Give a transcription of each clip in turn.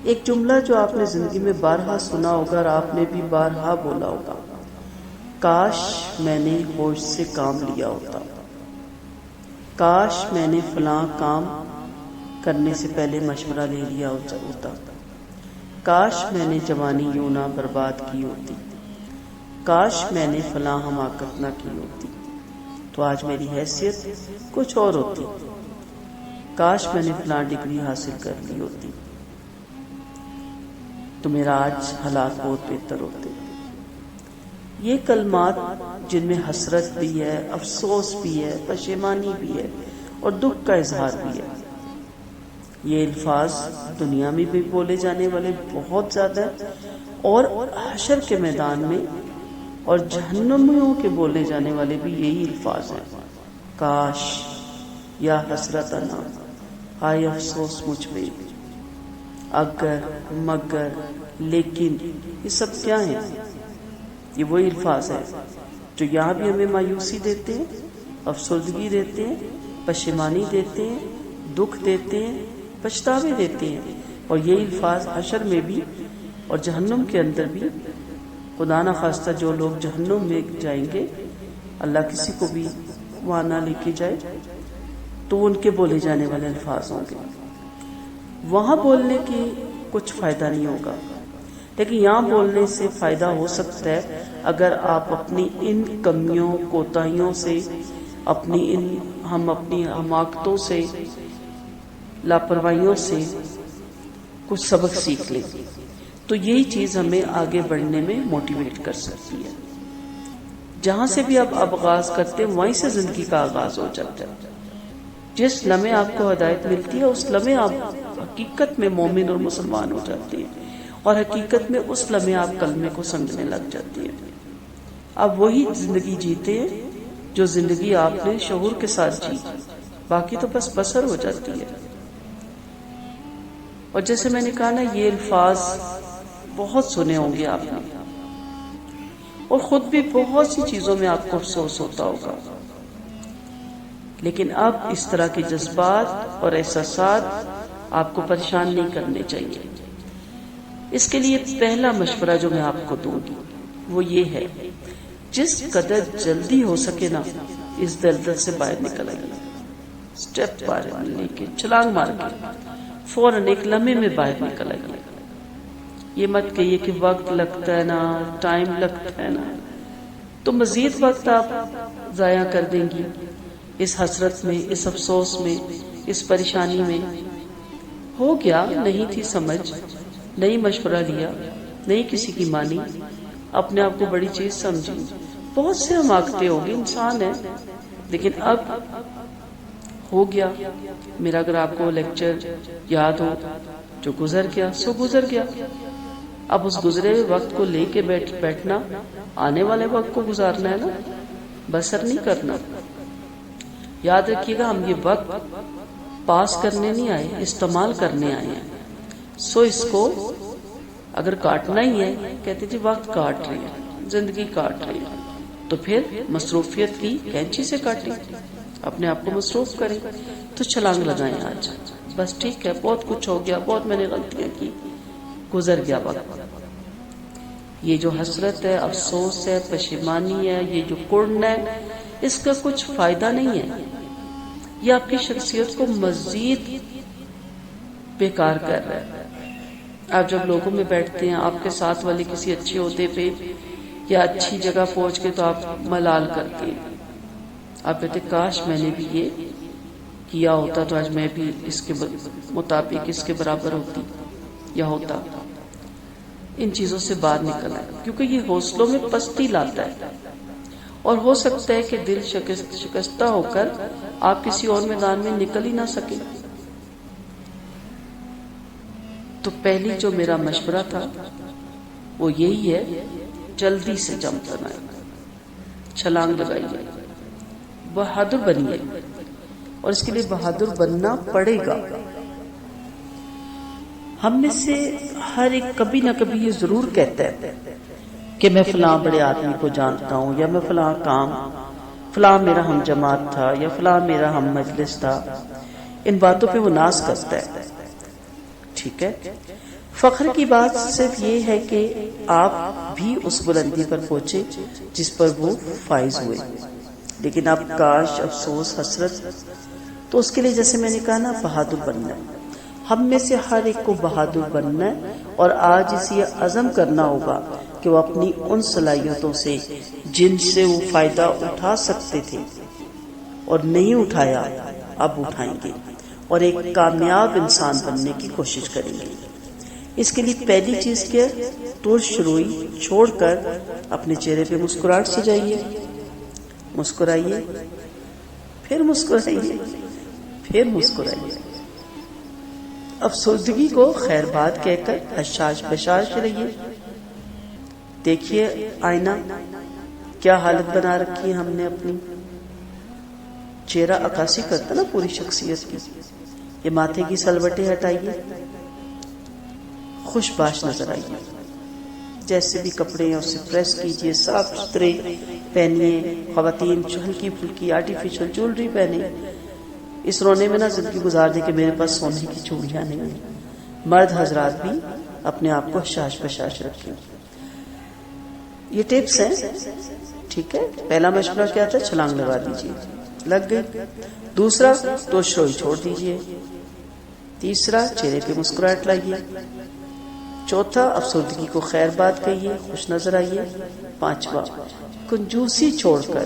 ایک جملہ جو آپ نے زندگی میں بارہا سنا ہوگا اور آپ نے بھی بارہا بولا ہوگا، کاش میں نے ہوش سے کام لیا ہوتا، کاش میں نے فلاں کام کرنے سے پہلے مشورہ لے لیا ہوتا، کاش میں نے جوانی یوں نہ برباد کی ہوتی، کاش میں نے فلاں حماقت نہ کی ہوتی تو آج میری حیثیت کچھ اور ہوتی، کاش میں نے فلاں ڈگری حاصل کر لی ہوتی تو میرا آج حالات بہت بہتر ہوتے۔ یہ کلمات جن میں حسرت بھی ہے، افسوس بھی ہے، پشیمانی بھی ہے اور دکھ کا اظہار بھی ہے، یہ الفاظ دنیا میں بھی بولے جانے والے بہت زیادہ ہیں اور حشر کے میدان میں اور جہنمیوں کے بولے جانے والے بھی یہی الفاظ ہیں، کاش، یا حسرتنا، ہائے افسوس مجھ پہ، اگر، مگر، لیکن، یہ سب کیا ہیں؟ یہ وہی الفاظ ہیں جو یہاں بھی ہمیں مایوسی دیتے ہیں، افسردگی دیتے ہیں، پشیمانی دیتے ہیں، دکھ دیتے ہیں، پچھتاوے دیتے ہیں، اور یہی الفاظ حشر میں بھی اور جہنم کے اندر بھی، خدا نہ خواستہ جو لوگ جہنم میں جائیں گے، اللہ کسی کو بھی وہاں نہ لے کے جائے، تو ان کے بولے جانے والے الفاظ ہوں گے۔ وہاں بولنے کی کچھ فائدہ نہیں ہوگا، لیکن یہاں بولنے سے فائدہ ہو سکتا ہے اگر آپ اپنی ان کمیوں، کوتاہیوں سے، اپنی حماقتوں سے، لاپرواہیوں سے کچھ سبق سیکھ لیں، تو یہی چیز ہمیں آگے بڑھنے میں موٹیویٹ کر سکتی ہے۔ جہاں سے بھی آپ آغاز کرتے ہیں وہیں سے زندگی کا آغاز ہو جاتا ہے۔ جس لمحے آپ کو ہدایت ملتی ہے اس لمحے آپ حقیقت میں مومن اور مسلمان ہو جاتے ہیں، اور حقیقت میں اس لمحے آپ کلمے کو سمجھنے لگ جاتی ہیں۔ اب وہی زندگی جیتے ہیں جو زندگی آپ نے شعور کے ساتھ جی، باقی تو بس بسر ہو جاتی ہے۔ اور جیسے میں نے کہا نا، یہ الفاظ بہت سنے ہوں گے آپ نے، اور خود بھی بہت سی چیزوں میں آپ کو افسوس ہوتا ہوگا، لیکن اب اس طرح کے جذبات اور احساسات آپ کو پریشان نہیں کرنے چاہیے۔ اس کے لیے پہلا مشورہ جو میں آپ کو دوں گی وہ یہ ہے، جس قدر جلدی ہو سکے نا اس دلدل سے باہر نکل آئیے، سٹیپ باہر لے کے، چھلانگ مار کے، فوراً ایک لمحے میں باہر نکل آئیے۔ یہ مت کہیے کہ وقت لگتا ہے نا، ٹائم لگتا ہے نا، تو مزید وقت آپ ضائع کر دیں گی اس حسرت میں، اس افسوس میں، اس پریشانی میں۔ ہو گیا، نہیں تھی سمجھ، نہیں مشورہ لیا، نہیں کسی کی مانی، اپنے آپ کو بڑی چیز سمجھی، بہت سے حماقتیں ہوگی، انسان ہے، لیکن اب ہو گیا۔ میرا اگر آپ کو لیکچر یاد ہو، جو گزر گیا سو گزر گیا، اب اس گزرے ہوئے وقت کو لے کے بیٹھنا، آنے والے وقت کو گزارنا ہے نا، بسر نہیں کرنا۔ یاد رکھیے گا، ہم یہ وقت پاس کرنے نہیں آئے، استعمال کرنے آئے ہیں۔ سو اس کو اگر کاٹنا ہی ہے، کہتے جی وقت کاٹ رہی ہے، زندگی کاٹ رہی ہے، تو پھر مصروفیت کی کینچی سے کاٹیں، اپنے آپ کو مصروف کریں، تو چھلانگ لگائیں آج، بس ٹھیک ہے، بہت کچھ ہو گیا، بہت میں نے غلطیاں کی، گزر گیا وقت۔ یہ جو حسرت ہے، افسوس ہے، پشیمانی ہے، یہ جو کڑن ہے، اس کا کچھ فائدہ نہیں ہے، یہ آپ کی شخصیت کو مزید بیکار کر رہا ہے۔ آپ جب لوگوں میں بیٹھتے ہیں، آپ کے ساتھ والے کسی اچھے عہدے پہ یا اچھی جگہ پہنچ کے تو آپ ملال کرتے ہیں، آپ کہتے ہیں کاش میں نے بھی یہ کیا ہوتا تو آج میں بھی اس کے مطابق اس کے برابر ہوتی یا ہوتا۔ ان چیزوں سے باہر نکل آئے، کیونکہ یہ حوصلوں میں پستی لاتا ہے، اور ہو سکتا ہے کہ دل شکستہ ہو کر آپ کسی اور میدان میں نکل ہی نہ سکیں۔ تو پہلی جو میرا مشورہ تھا وہ یہی ہے، جلدی سے جمپ بنائیں، چھلانگ لگائیے، بہادر بنیے، اور اس کے لیے بہادر بننا پڑے گا۔ ہم میں سے ہر ایک کبھی نہ کبھی یہ ضرور کہتا ہے کہ میں فلاں بڑے آدمی کو جانتا ہوں، یا میں فلاں میرا ہم جماعت تھا، یا فلاں میرا ہم مجلس تھا۔ ان باتوں پہ وہ ناز کرتا ہے، ٹھیک ہے، فخر کی بات صرف یہ ہے کہ آپ بھی اس بلندی پر پہنچے جس پر وہ فائز ہوئے، لیکن اب کاش، افسوس، حسرت تو اس کے لیے جیسے میں نے کہا نا، بہادر بننا ہے۔ ہم میں سے ہر ایک کو بہادر بننا ہے اور آج اسے عزم کرنا ہوگا کہ وہ اپنی ان صلاحیتوں سے جن سے وہ فائدہ اٹھا سکتے تھے اور نہیں اٹھایا، اب اٹھائیں گے اور ایک کامیاب انسان بننے کی کوشش کریں گے۔ اس کے لیے پہلی چیز کیا؟ ترش روئی چھوڑ کر اپنے چہرے پہ مسکراہٹ سجائیے، مسکرائیے، پھر مسکرائیے، پھر مسکرائیے۔ افسردگی کو خیر بات کہہ کر حشاش بشاش رہیے۔ دیکھیے آئینہ، کیا حالت بنا رکھی ہے ہم نے اپنی۔ چہرہ عکاسی کرتا نا پوری شخصیت کی۔ یہ ماتھے کی سلوٹیں ہٹائیے، خوش باش نظر آئیے۔ جیسے بھی کپڑے ہیں اسے پریس کیجیے، صاف ستھرے پہنیے۔ خواتین ہلکی پھلکی آرٹیفیشل جیولری پہنے، اس رونے میں نہ زندگی گزار دے کہ میرے پاس سونے کی چوڑیاں نہیں ہیں۔ مرد حضرات بھی اپنے آپ کو حشاش بشاش رکھیں۔ یہ ٹپس ہیں، ٹھیک ہے۔ پہلا مشورہ کیا تھا؟ چھلانگ لگا دیجیے، لگ گئی۔ دوسرا، ترش روئی چھوڑ دیجیے۔ تیسرا، چہرے پہ مسکراہٹ لائیے۔ چوتھا، افسردگی کو خیر بات کہیے، خوش نظر آئیے۔ پانچواں، کنجوسی چھوڑ کر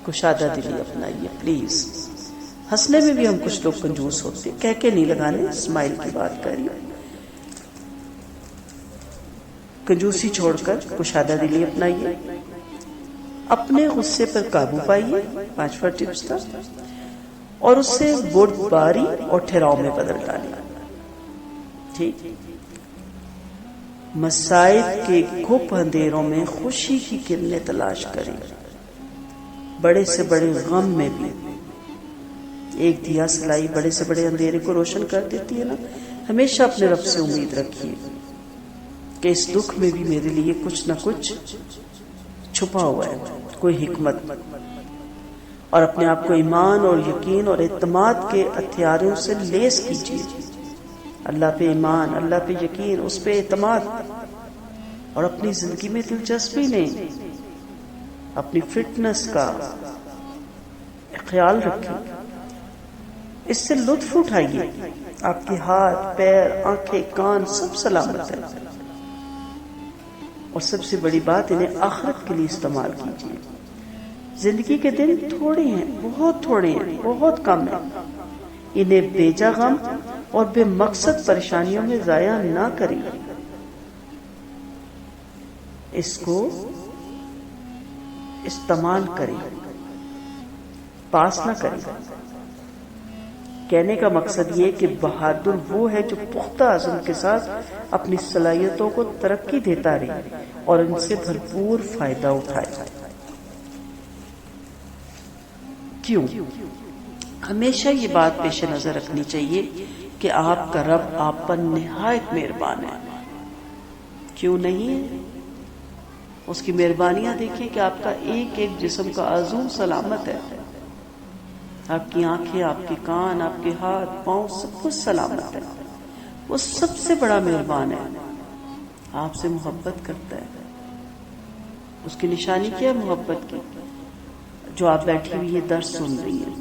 کشادہ دلی اپنائیے پلیز۔ ہنسنے میں بھی ہم کچھ لوگ کنجوس ہوتے ہیں، کہہ کے نہیں لگانے، اسمائل کی بات کریے۔ کنجوسی چھوڑ کر کشادہ دلی اپنائیے۔ اپنے غصے پر قابو پائیے، پانچواں ٹپس تھا، اور اس سے بردباری اور ٹھہراؤ میں بدل ڈالیں۔ ٹھیک، مسائل کے گھپ اندھیروں میں خوشی کی کرنیں تلاش کریں۔ بڑے سے بڑے غم میں بھی ایک دیا سلائی بڑے سے بڑے اندھیرے کو روشن کر دیتی ہے نا۔ ہمیشہ اپنے رب سے امید رکھیے کہ اس دکھ میں بھی میرے لیے کچھ نہ کچھ چھپا ہوا ہے، کوئی حکمت، اور اپنے آپ کو ایمان اور یقین اور اعتماد کے ہتھیاروں سے لیس کیجیے۔ اللہ پہ ایمان، اللہ پہ یقین، اس پہ اعتماد، اور اپنی زندگی میں دلچسپی نہیں، اپنی فٹنس کا خیال رکھیں، اس سے لطف اٹھائیے۔ آپ کے ہاتھ، پیر، آنکھیں، کان سب سلامت ہیں، اور سب سے بڑی بات، انہیں آخرت کے لیے استعمال کیجیے۔ زندگی کے دن تھوڑے ہیں، بہت تھوڑے ہیں، بہت کم ہیں، انہیں بے جا غم اور بے مقصد پریشانیوں میں ضائع نہ کریں، اس کو استعمال کریں، پاس نہ کریں۔ کہنے کا مقصد یہ کہ بہادر وہ ہے جو پختہ عزم کے ساتھ اپنی صلاحیتوں کو ترقی دیتا رہے اور ان سے بھرپور فائدہ اٹھائے۔ کیوں؟ ہمیشہ یہ بات پیش نظر رکھنی چاہیے کہ آپ کا رب آپ پر نہایت مہربان ہے۔ کیوں نہیں ہے؟ اس کی مہربانیاں دیکھیں کہ آپ کا ایک ایک جسم کا عضو سلامت ہے، آپ کی آنکھیں، آپ کے کان، آپ کے ہاتھ، پاؤں، سب کچھ سلامت ہے۔ وہ سب سے بڑا مہربان ہے، آپ سے محبت کرتا ہے۔ اس کی نشانی کیا ہے محبت کی؟ جو آپ بیٹھی ہوئی یہ درس سن رہی ہیں،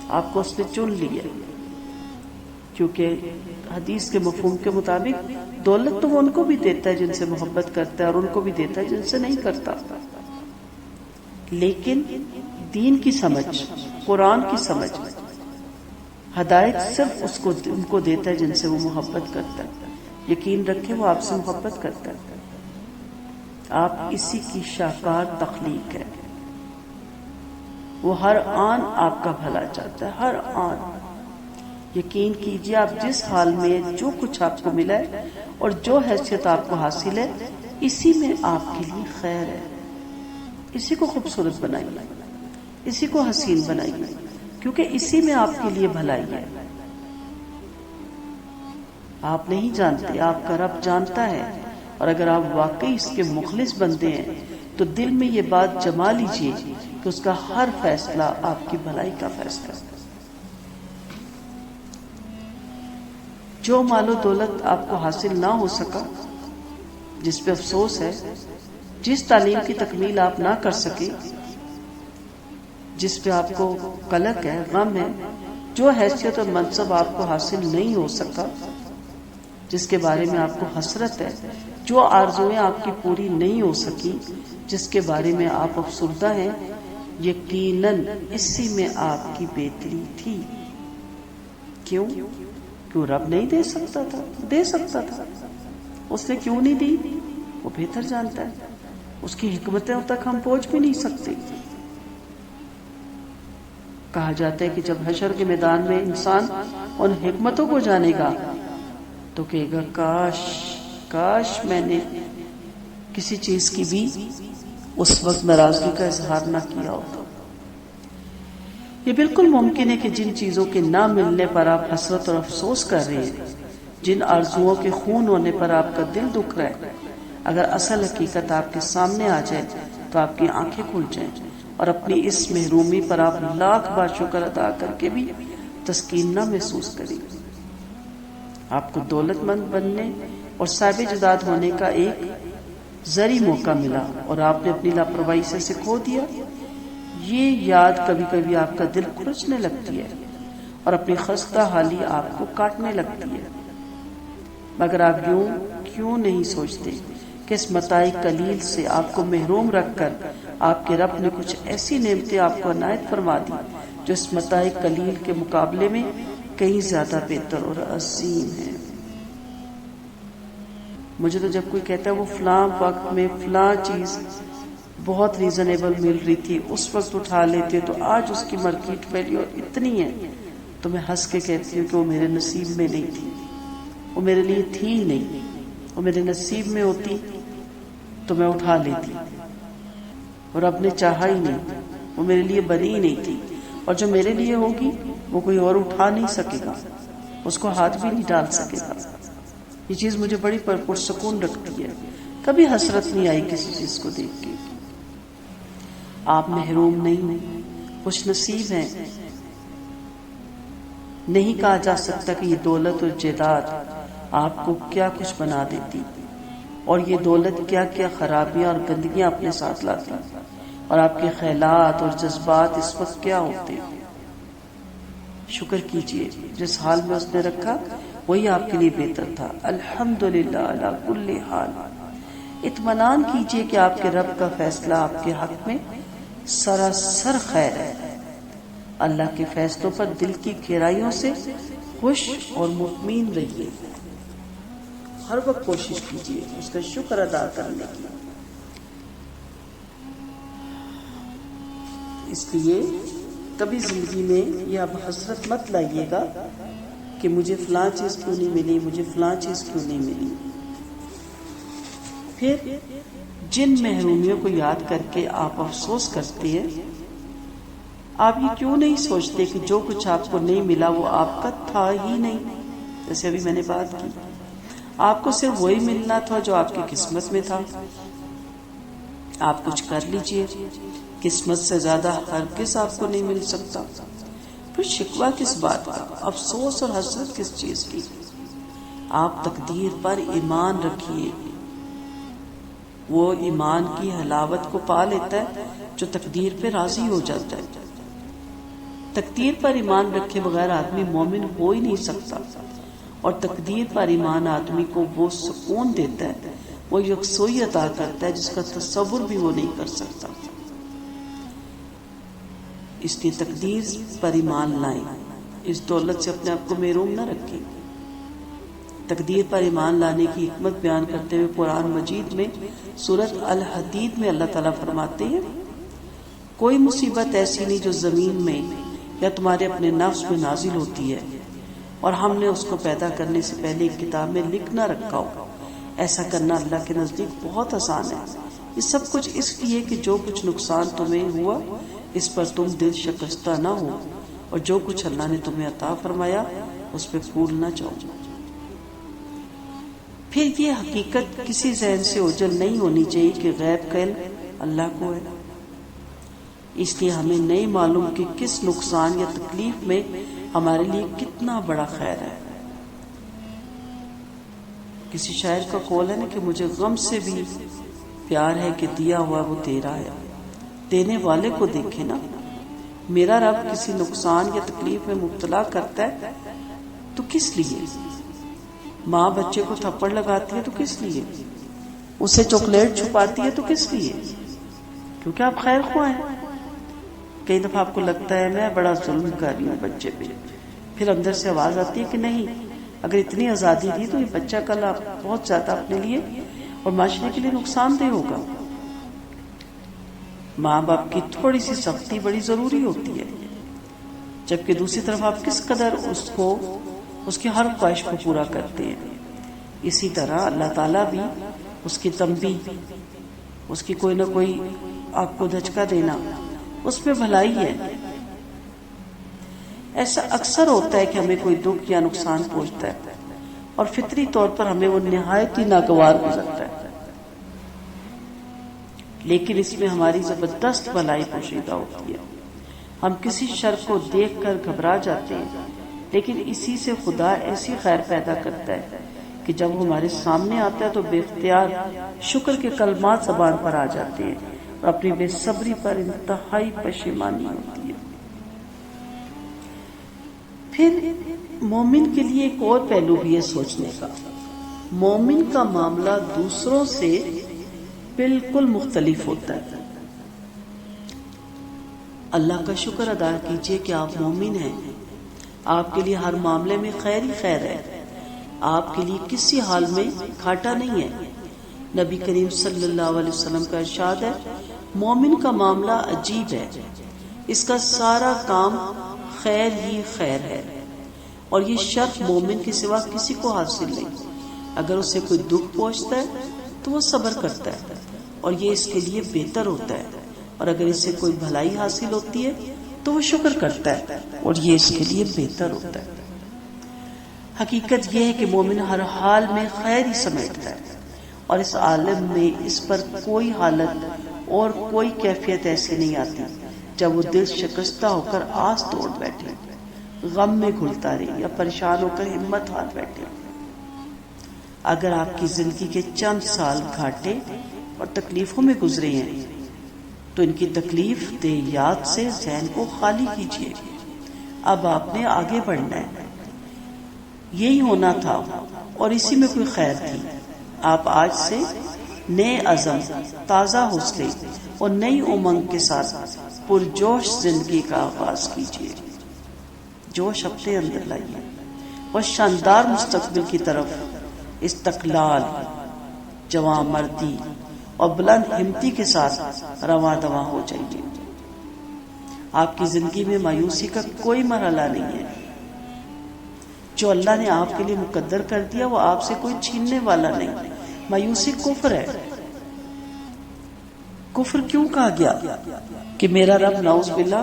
آپ کو اس نے چن لیا، کیونکہ حدیث کے مفہوم کے مطابق دولت تو وہ ان کو بھی دیتا ہے جن سے محبت کرتا ہے، اور ان کو بھی دیتا ہے جن سے نہیں کرتا، لیکن دین کی سمجھ، قرآن کی سمجھ، ہدایت صرف اس کو ان کو دیتا ہے جن سے وہ محبت کرتا ہے۔ یقین رکھیں وہ آپ سے محبت کرتا ہے، آپ اسی کی شاہکار تخلیق ہے۔ وہ ہر آن آپ کا بھلا چاہتا ہے، ہر آن۔ یقین کیجیے آپ جس حال میں جو کچھ آپ کو ملا ہے اور جو حیثیت آپ کو حاصل ہے، اسی میں آپ کے لیے خیر ہے۔ اسی کو خوبصورت بنائیے، اسی کو حسین بنائیے، کیونکہ اسی میں آپ کے لیے بھلائی ہے۔ آپ نہیں جانتے، آپ کا رب جانتا ہے، اور اگر آپ واقعی اس کے مخلص بندے ہیں تو دل میں یہ بات جما لیجئے کہ اس کا ہر فیصلہ آپ کی بھلائی کا فیصلہ ہے۔ جو مال و دولت آپ کو حاصل نہ ہو سکا، جس پہ افسوس ہے، جس تعلیم کی تکمیل آپ نہ کر سکے، جس پہ آپ کو قلق ہے، غم ہے، جو حیثیت اور منصب آپ کو حاصل نہیں ہو سکا، جس کے بارے میں آپ کو حسرت ہے، جو آرزویں آپ کی پوری نہیں ہو سکی، جس کے بارے میں آپ افسردہ ہیں، یقیناً اسی میں آپ کی بہتری تھی۔ کیوں رب نہیں دے سکتا تھا؟ دے سکتا تھا، اس نے کیوں نہیں دی؟ وہ بہتر جانتا ہے، اس کی حکمتوں تک ہم پہنچ بھی نہیں سکتے۔ کہا جاتا ہے کہ جب حشر کے میدان میں انسان ان حکمتوں کو جانے گا تو کہے گا کاش میں نے کسی چیز کی بھی اس وقت ناراضگی کا اظہار نہ کیا ہوتا۔ یہ بالکل ممکن ہے کہ جن چیزوں کے نہ ملنے پر آپ حسرت اور افسوس کر رہے ہیں، جن آرزوؤں کے خون ہونے پر آپ کا دل دکھ رہا ہے، اگر اصل حقیقت آپ کے سامنے آ جائے تو آپ کی آنکھیں کھل جائیں اور اپنی اس محرومی پر آپ لاکھ بار شکر ادا کر کے بھی تسکین نہ محسوس کریں۔ آپ کو دولت مند بننے اور صاحب جداد ہونے کا ایک زرعی موقع ملا اور آپ نے اپنی لاپرواہی سے اسے کھو دیا۔ یہ یاد کبھی کبھی آپ کا دل کھرچنے لگتی ہے اور اپنی خستہ حالی آپ کو کاٹنے لگتی ہے، مگر آپ یوں کیوں نہیں سوچتے کہ اس متاع قلیل سے آپ کو محروم رکھ کر آپ کے رب نے کچھ ایسی نعمتیں آپ کو عنایت فرما دی جو اس متاع قلیل کے مقابلے میں کہیں زیادہ بہتر اور عظیم ہیں۔ مجھے تو جب کوئی کہتا ہے وہ فلاں وقت میں فلاں چیز بہت ریزنیبل مل رہی تھی، اس وقت اٹھا لیتے تو آج اس کی مارکیٹ ویلیو اتنی ہے، تو میں ہنس کے کہتی ہوں کہ وہ میرے نصیب میں نہیں تھی، وہ میرے لیے تھی ہی نہیں، وہ میرے نصیب میں ہوتی تو میں اٹھا لیتی، اور اب نے چاہا ہی نہیں، وہ میرے لیے بنی ہی نہیں تھی، اور جو میرے لیے ہوگی وہ کوئی اور اٹھا نہیں سکے گا، اس کو ہاتھ بھی نہیں ڈال سکے گا۔ یہ چیز مجھے بڑی پرسکون رکھتی ہے، کبھی حسرت نہیں آئی کسی چیز کو دیکھ کے۔ آپ محروم نہیں، خوش نصیب ہیں۔ نہیں کہا جا سکتا کہ یہ دولت اور جائیداد آپ کو کیا کچھ بنا دیتی، اور یہ دولت کیا کیا خرابیاں اور گندگیاں اپنے ساتھ لاتی، اور آپ کے خیالات اور جذبات اس وقت کیا ہوتے۔ شکر کیجئے جس حال میں اس نے رکھا وہی آپ کے لیے بہتر تھا۔ الحمدللہ علی کل حال۔ اطمینان کیجئے کہ آپ کے رب کا فیصلہ آپ کے حق میں سراسر خیر ہے۔ اللہ کے فیصلوں پر دل کی گہرائیوں سے خوش اور مطمئن رہیے۔ ہر وقت کوشش کیجئے اس کا شکر ادا کرنے کی۔ اس لیے کبھی زندگی میں یہ اب حسرت مت لائیے گا کہ مجھے فلاں چیز کیوں نہیں ملی، مجھے فلاں چیز کیوں نہیں ملی۔ پھر جن محرومیوں کو یاد کر کے آپ افسوس کرتے ہیں، آپ یہ کیوں نہیں سوچتے کہ جو کچھ آپ کو نہیں ملا وہ آپ کا تھا ہی نہیں؟ جیسے ابھی میں نے بات کی، آپ کو صرف وہی ملنا تھا جو آپ کی قسمت میں تھا۔ آپ کچھ کر لیجئے، قسمت سے زیادہ ہرگز آپ کو نہیں مل سکتا۔ پھر شکوہ کس بات کا، افسوس اور حسرت کس چیز کی؟ آپ تقدیر پر ایمان رکھیے، وہ ایمان کی حلاوت کو پا لیتا ہے جو تقدیر پہ راضی ہو جاتا ہے۔ تقدیر پر ایمان رکھے بغیر آدمی مومن ہو ہی نہیں سکتا، اور تقدیر پر ایمان آدمی کو وہ سکون دیتا ہے، وہ یکسوئی عطا کرتا ہے جس کا تصور بھی وہ نہیں کر سکتا۔ اس لیے تقدیر پر ایمان لائیں، اس دولت سے اپنے آپ کو محروم نہ رکھیں۔ تقدیر پر ایمان لانے کی حکمت بیان کرتے ہوئے قرآن مجید میں سورۃ الحدید میں اللہ تعالیٰ فرماتے ہیں، کوئی مصیبت ایسی نہیں جو زمین میں یا تمہارے اپنے نفس میں نازل ہوتی ہے اور ہم نے اس کو پیدا کرنے سے پہلے ایک کتاب میں لکھ نہ رکھا ہو۔ ایسا کرنا اللہ کے نزدیک بہت آسان ہے۔ یہ سب کچھ اس لیے کہ جو کچھ نقصان تمہیں ہوا اس پر تم دل شکستہ نہ ہو، اور جو کچھ اللہ نے تمہیں عطا فرمایا اس پہ پھول نہ جاؤ۔ پھر یہ حقیقت کسی ذہن سے اوجھل نہیں ہونی چاہیے کہ غیب کا علم اللہ کو ہے۔ اس لیے ہمیں نہیں معلوم کہ کس نقصان یا تکلیف میں ہمارے لیے کتنا بڑا خیر ہے۔ کسی شاعر کا قول ہے نا کہ مجھے غم سے بھی پیار ہے کہ دیا ہوا وہ تیرا ہے. دینے والے کو دیکھے نا. میرا رب کسی نقصان یا تکلیف میں مبتلا کرتا ہے تو کس لیے؟ ماں بچے کو تھپڑ لگاتی ہے تو کس لیے؟ اسے چاکلیٹ چھپاتی ہے تو کس لیے؟ کیونکہ آپ خیر خواہ ہیں. کئی دفعہ آپ کو لگتا ہے میں بڑا ظلم کر رہی ہوں بچے پہ، پھر اندر سے آواز آتی ہے کہ نہیں، اگر اتنی آزادی دی تو یہ بچہ کل آپ بہت زیادہ اپنے لیے اور معاشرے کے لیے نقصان دہ ہوگا. ماں باپ کی تھوڑی سی سختی بڑی ضروری ہوتی ہے، جبکہ دوسری طرف آپ کس قدر اس کی ہر خواہش کو پورا کرتے ہیں. اسی طرح اللہ تعالیٰ بھی اس کی تنبیہ، اس کی کوئی نہ کوئی آپ کو دھچکا دینا، اس میں بھلائی ہے. ایسا اکثر ہوتا ہے کہ ہمیں کوئی دکھ یا نقصان پہنچتا ہے اور فطری طور پر ہمیں وہ نہایت ہی ناگوار گزرتا ہے، لیکن اس میں ہماری زبردست بھلائی پوشیدہ ہوتی ہے. ہم کسی شر کو دیکھ کر گھبرا جاتے ہیں، لیکن اسی سے خدا ایسی خیر پیدا کرتا ہے کہ جب وہ ہمارے سامنے آتا ہے تو بے اختیار شکر کے کلمات زبان پر آ جاتے ہیں اور اپنی بے صبری پر انتہائی پشیمانی ہوتی ہے. پھر مومن کے لیے ایک اور پہلو بھی ہے سوچنے کا. مومن کا معاملہ دوسروں سے بالکل مختلف ہوتا ہے. اللہ کا شکر ادا کیجئے کہ آپ مومن ہیں. آپ کے لیے ہر معاملے میں خیر ہی خیر ہے. آپ کے لیے کسی حال میں گھاٹا نہیں ہے. نبی کریم صلی اللہ علیہ وسلم کا ارشاد ہے، مومن کا معاملہ عجیب ہے، اس کا سارا کام خیر ہی خیر ہے، اور یہ شرف مومن کے سوا کسی کو حاصل نہیں. اگر اسے کوئی دکھ پہنچتا ہے تو وہ صبر کرتا ہے اور یہ اس کے لیے بہتر ہوتا ہے، اور اگر اسے کوئی بھلائی حاصل ہوتی ہے تو وہ شکر کرتا ہے اور یہ اس کے لیے بہتر ہوتا ہے. حقیقت یہ ہے کہ مومن ہر حال میں خیر ہی سمیٹتا ہے، اور اس عالم میں اس پر کوئی حالت اور کوئی کیفیت ایسی نہیں آتی جب وہ دل شکستہ ہو کر آس توڑ بیٹھے، غم میں گھلتا رہے یا پریشان ہو کر ہمت ہار بیٹھے. اگر آپ کی زندگی کے چند سال گھاٹے اور تکلیفوں میں گزرے ہیں تو ان کی تکلیف دہ یاد سے ذہن کو خالی کیجیے. اب آپ نے آگے بڑھنا ہے، یہی ہونا تھا اور اسی میں کوئی خیر تھی. آپ آج سے نئے عزم، تازہ حوصلے اور نئی امنگ کے ساتھ پرجوش زندگی کا آغاز کیجیے. جوش اپنے اندر لائیے اور شاندار مستقبل کی طرف استقلال، جواں مردی اور بلند ہمتی کے ساتھ رواں دواں ہو جائیے. آپ کی زندگی میں مایوسی کا کوئی مرحلہ نہیں ہے. جو اللہ نے آپ کے لیے مقدر کر دیا وہ آپ سے کوئی چھیننے والا نہیں. مایوسی کفر ہے. کفر کیوں کہا گیا؟ کہ میرا رب نعوذ باللہ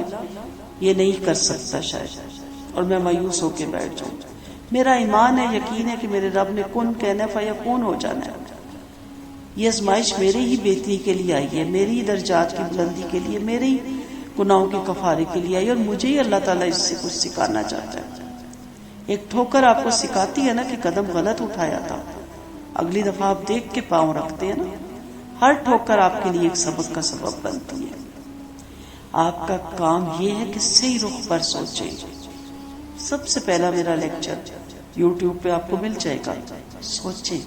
یہ نہیں کر سکتا شاید، اور میں مایوس ہو کے بیٹھ جاؤں. میرا ایمان ہے، یقین ہے کہ میرے رب نے کن کہنا فیکون ہو جانا ہے. یہ آزمائش میرے ہی بہتری کے لیے آئی ہے، میری ہی درجات کی بلندی کے لیے، میرے ہی گناہوں کے کفارے کے لیے آئی، اور مجھے ہی اللہ تعالیٰ اس سے کچھ سکھانا چاہتا ہے. ایک ٹھوکر آپ کو سکھاتی ہے نا کہ قدم غلط اٹھایا تھا، اگلی دفعہ آپ دیکھ کے پاؤں رکھتے ہیں نا. ہر ٹھوکر آپ کے لیے ایک سبق کا سبب بنتی ہے. آپ کا کام یہ ہے کہ صحیح رخ پر سوچیں. سب سے پہلا میرا لیکچر یوٹیوب پہ آپ کو مل جائے گا. سوچیں.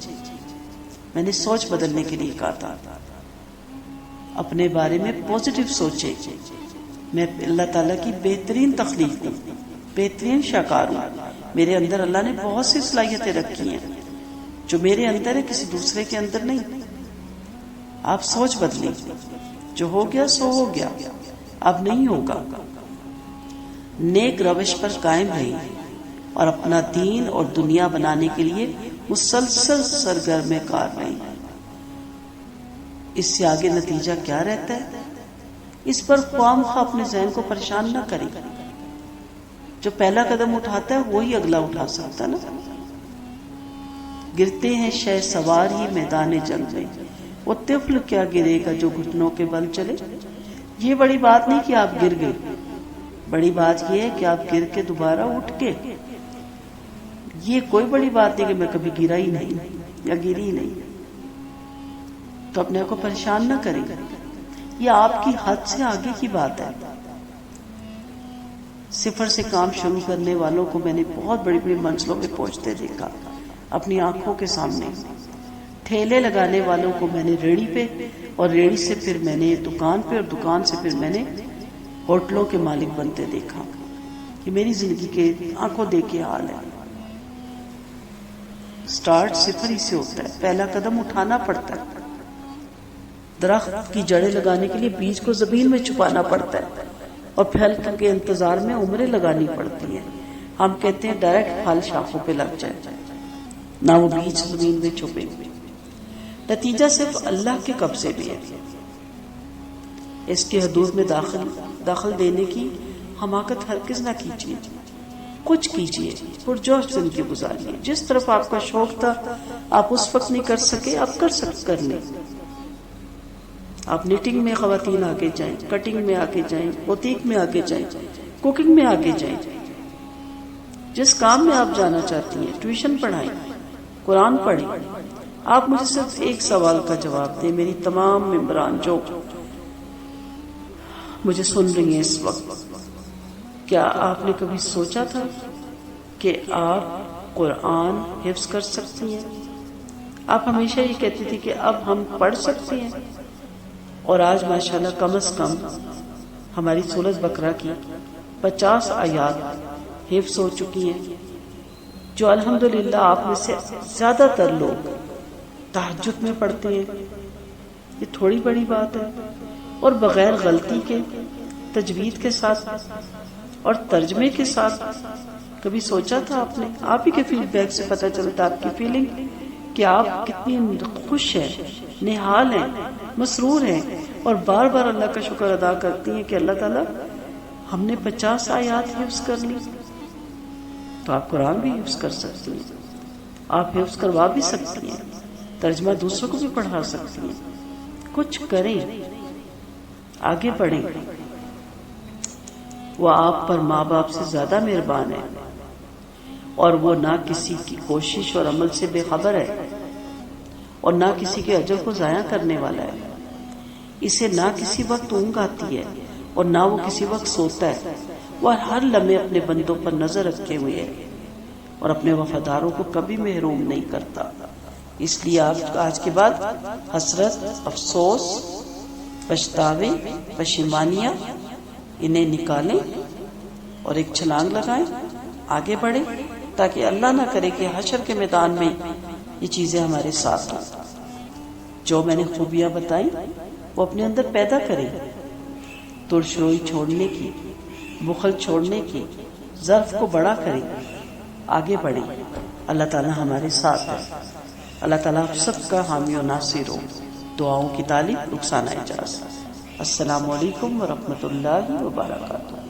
میں نے سوچ بدلنے کے لیے کہا تھا. اپنے بارے میں پوزیٹو سوچیں. میں اللہ تعالیٰ کی بہترین تخلیق ہوں، بہترین شاکار ہوں. میرے اندر اللہ نے بہت سی صلاحیتیں رکھی ہیں، جو میرے اندر ہے کسی دوسرے کے اندر نہیں. آپ سوچ بدلیں. جو ہو گیا سو ہو گیا، اب نہیں ہوگا. نیک روش پر قائم رہیں اور اپنا دین اور دنیا بنانے کے لیے مسلسل سرگرم کار رہیں. اس سے آگے نتیجہ کیا رہتا ہے؟ اس پر خواہ مخواہ اپنے ذہن کو پریشان نہ کریں. جو پہلا قدم اٹھاتا ہے وہی اگلا اٹھا سکتا نا. گرتے ہیں شہ سوار ہی میدان جنگ میں، وہ طفل کیا گرے گا جو گھٹنوں کے بل چلے. یہ بڑی بات نہیں کہ آپ گر گئے، بڑی بات یہ ہے کہ آپ گر کے دوبارہ اٹھ کے. یہ کوئی بڑی بات نہیں کہ میں کبھی گرا ہی نہیں. یا گری نہیں. تو اپنے آپ کو پریشان نہ کریں. یہ آپ کی حد سے آگے کی بات ہے. صفر سے کام شروع کرنے والوں کو میں نے بہت بڑی بڑی منزلوں پہ پہنچتے دیکھا اپنی آنکھوں کے سامنے. ٹھیلے لگانے والوں کو میں نے ریڑھی پہ، اور ریڑھی سے پھر میں نے دکان پہ، اور دکان سے پھر میں نے ہوٹلوں کے مالک بنتے دیکھا. یہ میری زندگی کے آنکھوں دیکھے حال ہے. سٹارٹ صفر ہی سے ہوتا ہے. پہلا قدم اٹھانا پڑتا ہے. درخت کی جڑیں لگانے کے لیے بیج کو زمین میں چھپانا پڑتا ہے اور پھل کے انتظار میں عمریں لگانی پڑتی ہیں. ہم کہتے ہیں ڈائریکٹ پھل شاخوں پہ لگ جائے، نہ وہ بیج زمین میں چھپے. نتیجہ صرف اللہ کے قبضے میں ہے. اس کے حدود میں داخل دینے کی حماقت ہرگز نہ کیجیے. کچھ کیجیے، پرجوش زندگی گزاریے. جس طرف آپ کا شوق تھا آپ اس وقت نہیں کر سکے، آپ کر لیں. آپ نیٹنگ میں خواتین آگے جائیں، کٹنگ میں آگے جائیں، بوتیک میں آگے جائیں، کوکنگ میں آگے جائیں. جس کام میں آپ جانا چاہتی ہیں، ٹیوشن پڑھائیں، قرآن پڑھیں. آپ مجھے صرف ایک سوال کا جواب دیں. میری تمام ممبران جو مجھے سن رہی ہیں اس وقت، کیا آپ نے کبھی سوچا تھا کہ آپ قرآن حفظ کر سکتی ہیں؟ آپ ہمیشہ یہ کہتی تھی کہ اب ہم پڑھ سکتے ہیں، اور آج ماشاءاللہ کم از کم ہماری سورۃ بقرہ کی 50 آیات حفظ ہو چکی ہیں، جو الحمدللہ آپ میں سے زیادہ تر لوگ تہجد میں پڑھتے ہیں. یہ تھوڑی بڑی بات ہے. اور بغیر غلطی کے، تجوید کے ساتھ اور ترجمے کے ساتھ. کبھی سوچا تھا آپ نے؟ آپ ہی کے فیڈ بیک سے پتہ چلتا آپ کی فیلنگ کہ آپ کتنی خوش ہیں، نہال ہیں، مسرور ہیں، اور بار بار اللہ کا شکر ادا کرتی ہیں کہ اللہ تعالیٰ ہم نے 50 آیات حفظ کر لی. تو آپ قرآن بھی حفظ کر سکتی ہیں، آپ حفظ کروا بھی سکتی ہیں، ترجمہ دوسروں کو بھی پڑھا سکتی ہیں. کچھ کریں، آگے بڑھیں. وہ آپ پر ماں باپ سے زیادہ مہربان ہے، اور وہ نہ کسی کی کوشش اور عمل سے بے خبر ہے، اور نہ کسی کے اجر کو ضائع کرنے والا ہے. اسے نہ کسی وقت اونگ آتی ہے اور نہ وہ کسی وقت سوتا ہے. وہ ہر لمحے اپنے بندوں پر نظر رکھے ہوئے ہے اور اپنے وفاداروں کو کبھی محروم نہیں کرتا. اس لیے آپ آج کے بعد حسرت، افسوس، پچھتاوے، پشیمانیاں انہیں نکالیں اور ایک چھلانگ لگائیں، آگے بڑھیں، تاکہ اللہ نہ کرے کہ حشر کے میدان میں یہ چیزیں ہمارے ساتھ ہوں. جو میں نے خوبیاں بتائیں وہ اپنے اندر پیدا کریں. ترش روئی چھوڑنے کی، بخل چھوڑنے کی، ظرف کو بڑا کریں، آگے بڑھیں. اللہ تعالیٰ ہمارے ساتھ ہے. اللہ تعالیٰ آپ سب کا حامی و ناصر ہو. دعاؤں کی تعلیم، رخسانہ اجاز. السلام علیکم ورحمۃ اللہ وبرکاتہ.